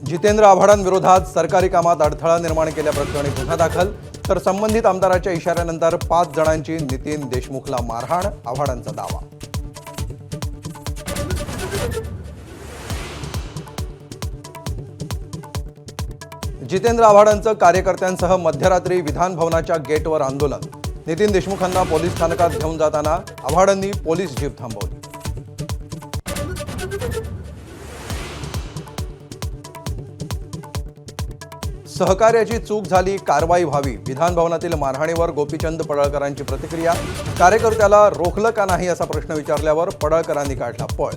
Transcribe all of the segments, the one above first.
जितेंद्र आव्हाडांविरोधात सरकारी कामात अडथळा निर्माण केल्याप्रकरणी गुन्हा दाखल, तर संबंधित आमदाराच्या इशाऱ्यानंतर 5 जणांची नितीन देशमुखला मारहाण, आव्हाडांचा दावा. जितेंद्र आव्हाडांचं कार्यकर्त्यांसह मध्यरात्री विधान भवनाच्या गेटवर आंदोलन. नितीन देशमुखांना पोलीस स्थानकात घेऊन जाताना आव्हाडांनी पोलीस जीप थांबवली. सहकार्याची चूक झाली, कारवाई व्हावी. विधान भवनातील मारहाणीवर गोपीचंद पडळकरांची प्रतिक्रिया. कार्यकर्त्याला रोखलं का नाही असा प्रश्न विचारल्यावर पडळकरांनी काढला पळ.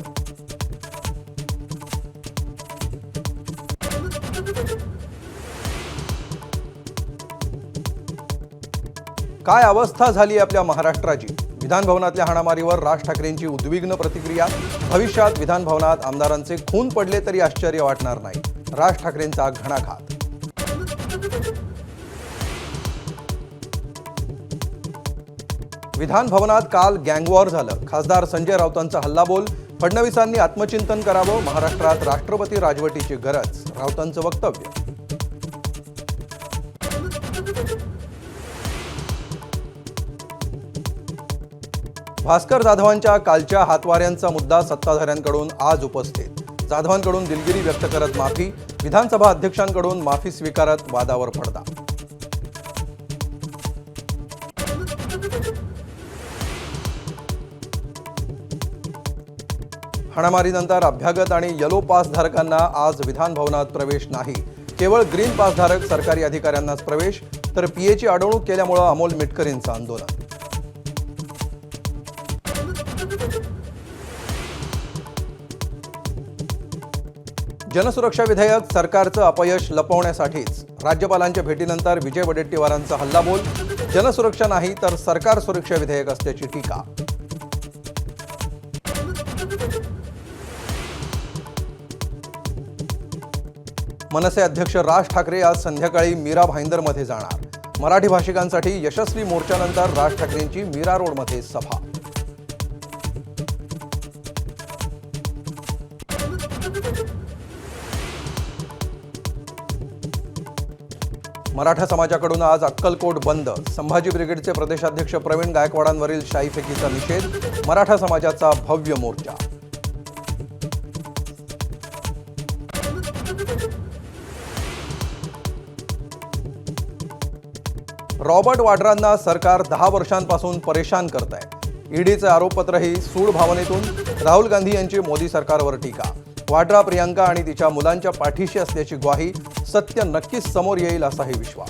काय अवस्था झाली आपल्या महाराष्ट्राची. विधान भवनातल्या हाणामारीवर राज ठाकरेंची उद्विग्न प्रतिक्रिया. भविष्यात विधान भवनात आमदारांचे खून पडले तरी आश्चर्य वाटणार नाही, राज ठाकरेंचा घणाघात. विधान भवनात काल गँगवॉर झालं. खासदार संजय राऊतांचा हल्लाबोल. फडणवीसांनी आत्मचिंतन करावं, महाराष्ट्रात राष्ट्रपती राजवटीची गरज, राऊतांचं वक्तव्य. भास्कर जाधवांच्या कालच्या हातवाऱ्यांचा मुद्दा सत्ताधाऱ्यांकडून आज उपस्थित. जाधवांकडून दिलगिरी व्यक्त करत माफी, विधानसभा अध्यक्षांकडून माफी स्वीकारत वादावर पडदा. हाणामारीनंतर अभ्यागत आणि येलो पास धारकांना आज विधान भवनात प्रवेश नाही. केवळ ग्रीन पास धारक सरकारी अधिकाऱ्यांनाच प्रवेश, तर पीएची अडवणूक केल्यामुळे अमोल मिटकरींचं आंदोलन. जनसुरक्षा विधेयक सरकारचं अपयश लपवण्यासाठीच. राज्यपालांच्या भेटीनंतर विजय वडेट्टीवारांचा हल्लाबोल. जनसुरक्षा नाही तर सरकार सुरक्षा विधेयक असल्याची टीका. मनसे अध्यक्ष राज ठाकरे आज संध्याकाळी मीरा भाईंदरमध्ये जाणार. मराठी भाषिकांसाठी यशस्वी मोर्चानंतर राज ठाकरेंची मीरा रोडमध्ये सभा. मराठा समाजाकडून आज अक्कलकोट बंद. संभाजी ब्रिगेडचे प्रदेशाध्यक्ष प्रवीण गायकवाडांवरील शाईफेकीचा निषेध. मराठा समाजाचा भव्य मोर्चा. रॉबर्ट वाड्रांना सरकार 10 वर्षांपासून परेशान करत आहे. ईडीचे आरोपपत्रही सूड भावनेतून. राहुल गांधी यांची मोदी सरकारवर टीका. वाड्रा प्रियांका आणि तिच्या मुलांच्या पाठीशी असल्याची ग्वाही. सत्य नक्कीच समोर येईल असाही विश्वास.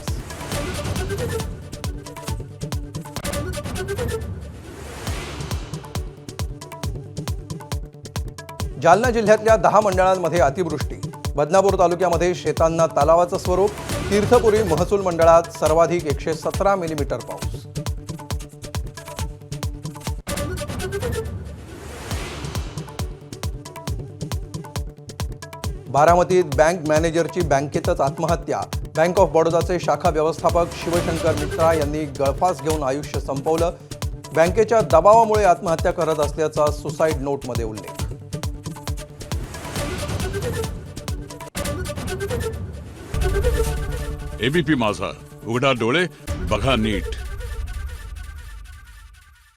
जालना जिल्ह्यातल्या 10 मंडळांमध्ये अतिवृष्टी. बदनापूर तालुक्यामध्ये शेतांना तलावाचं स्वरूप. तीर्थपुरी महसूल मंडळात सर्वाधिक 117 मिलीमीटर पाऊस. बारामतीत बँक मॅनेजरची बँकेतच आत्महत्या. बँक ऑफ बडोदाचे शाखा व्यवस्थापक शिवशंकर मित्रा यांनी गळफास घेऊन आयुष्य संपवलं. बँकेच्या दबावामुळे आत्महत्या करत असल्याचा सुसाईड नोटमध्ये उल्लेख. एबीपी माझा, उघडा डोळे बघा नीट.